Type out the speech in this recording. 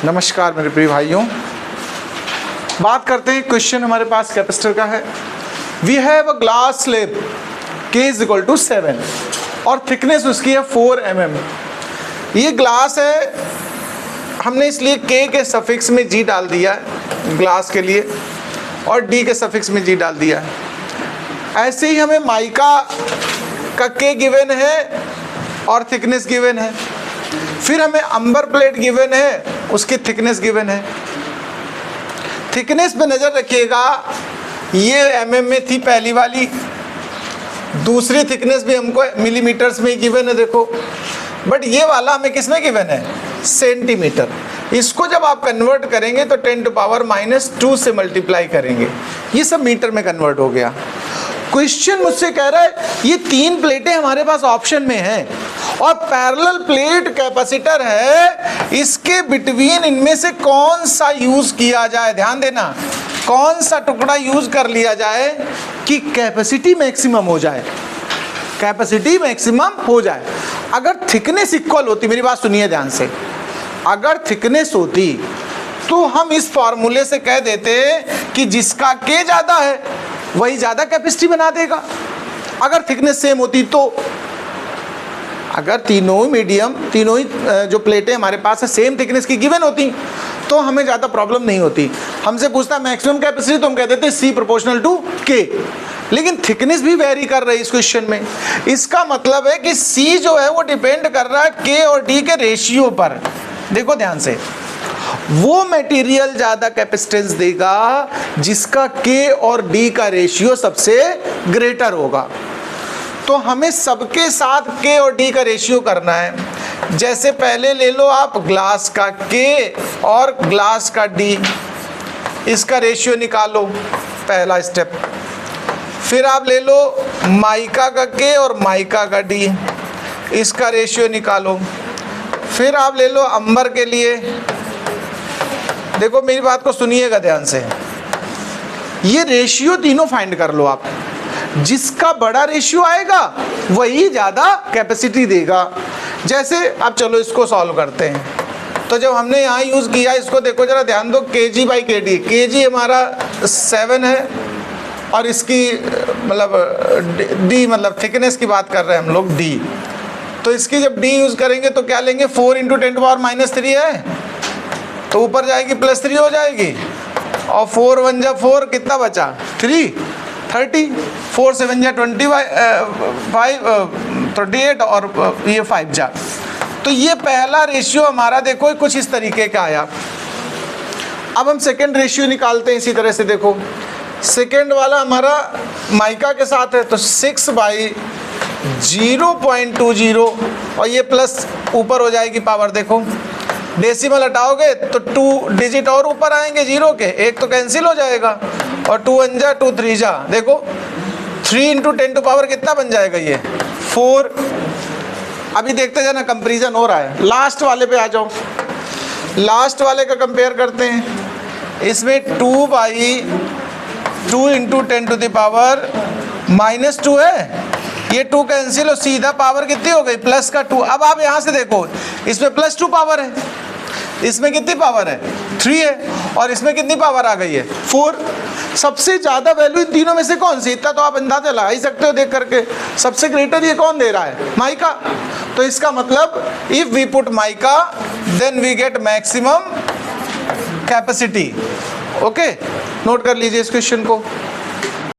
नमस्कार मेरे प्रिय भाइयों, बात करते हैं। क्वेश्चन हमारे पास कैपेसिटर का है। We have a glass slab K is equal to 7 और थिकनेस उसकी है 4 mm। ये ग्लास है, हमने इसलिए K के सफिक्स में G डाल दिया है ग्लास के लिए और D के सफिक्स में G डाल दिया है। ऐसे ही हमें माइका का K गिवन है और थिकनेस गिवन है। फिर हमें अंबर प्लेट गिवन है, उसकी थिकनेस गिवन है। थिकनेस पे नज़र रखिएगा, ये mm में थी पहली वाली, दूसरी थिकनेस भी हमको मिलीमीटर्स में गिवन है देखो, बट ये वाला हमें किस में गिवन है? सेंटीमीटर। इसको जब आप कन्वर्ट करेंगे तो 10⁻⁻2 से मल्टीप्लाई करेंगे, ये सब मीटर में कन्वर्ट हो गया। क्वेश्चन मुझसे कह रहा है ये 3 प्लेटें हमारे पास ऑप्शन में हैं और पैरेलल प्लेट कैपेसिटर है, इसके बिटवीन इनमें से कौन सा यूज किया जाए? ध्यान देना, कौन सा टुकड़ा यूज कर लिया जाए कि कैपेसिटी मैक्सिमम हो जाए, कैपेसिटी मैक्सिमम हो जाए। अगर थिकनेस इक्वल होती, मेरी बात सुनिए ध्यान से, अगर थिकनेस होती तो हम इस फॉर्मूले से कह देते कि जिसका K ज़्यादा है वही ज़्यादा कैपेसिटी बना देगा। अगर थिकनेस सेम होती तो, अगर तीनों ही जो प्लेटें हमारे पास है सेम थिकनेस की गिवन होती तो हमें ज़्यादा प्रॉब्लम नहीं होती। हमसे पूछता मैक्सिमम कैपेसिटी तो हम कह देते C ∝ K, लेकिन थिकनेस भी वेरी कर रही है इस क्वेश्चन में। इसका मतलब है कि C जो है वो डिपेंड कर रहा है K और D के रेशियो पर। देखो ध्यान से, वो मटेरियल ज़्यादा कैपेसिटेंस देगा जिसका K और D का रेशियो सबसे ग्रेटर होगा। तो हमें सबके साथ K और D का रेशियो करना है। जैसे पहले ले लो आप ग्लास का K और ग्लास का D, इसका रेशियो निकालो, पहला स्टेप। फिर आप ले लो माइका का K और माइका का D, इसका रेशियो निकालो। फिर आप ले लो अंबर के लिए। देखो मेरी बात को सुनिएगा ध्यान से, ये रेशियो तीनों फाइंड कर लो आप। जिसका बड़ा रेशियो आएगा वही ज़्यादा कैपेसिटी देगा। जैसे अब चलो इसको सॉल्व करते हैं। तो जब हमने यहाँ यूज़ किया इसको, देखो जरा ध्यान दो, kg/kd, kg हमारा 7 है और इसकी मतलब D मतलब थिकनेस की बात कर रहे हैं हम लोग D। तो इसकी जब D यूज़ करेंगे तो क्या लेंगे? 4 × 10⁻³ है तो ऊपर जाएगी +3 हो जाएगी, और 4 × 1 = 4, कितना बचा? 3, 30, 4 × 7 = 38 और ये 5 जा। तो ये पहला रेशियो हमारा देखो कुछ इस तरीके का आया। अब हम सेकंड रेशियो निकालते हैं इसी तरह से। देखो सेकंड वाला हमारा माइका के साथ है तो 6/0.20 और ये प्लस ऊपर हो जाएगी पावर। देखो डेसिमल हटाओगे तो 2 डिजिट और ऊपर आएंगे जीरो के, एक तो कैंसिल हो जाएगा, और 2 1 जा 2 3 जा। देखो 3 × 10⁻, कितना बन जाएगा? ये 4। अभी देखते जाना, कंपैरिजन हो रहा है। लास्ट वाले पे आ जाओ, लास्ट वाले का कंपेयर करते हैं। इसमें 2/2 × 10⁻⁻² है, ये 2 कैंसिल हो, सीधा पावर कितनी हो गई? प्लस का 2। अब आप यहाँ से देखो, इसमें +2 पावर है, इसमें कितनी पावर है? 3 है, और इसमें कितनी पावर आ गई है? 4। सबसे ज़्यादा वैल्यू इन तीनों में से कौन सी? इतना तो आप अंदाजा लगा ही सकते हो देख करके। सबसे ग्रेटर ये कौन दे रहा है? माइका। तो इसका मतलब if we put mica then we get maximum capacity. Okay, note कर लीजिए इस क्वेश्चन को।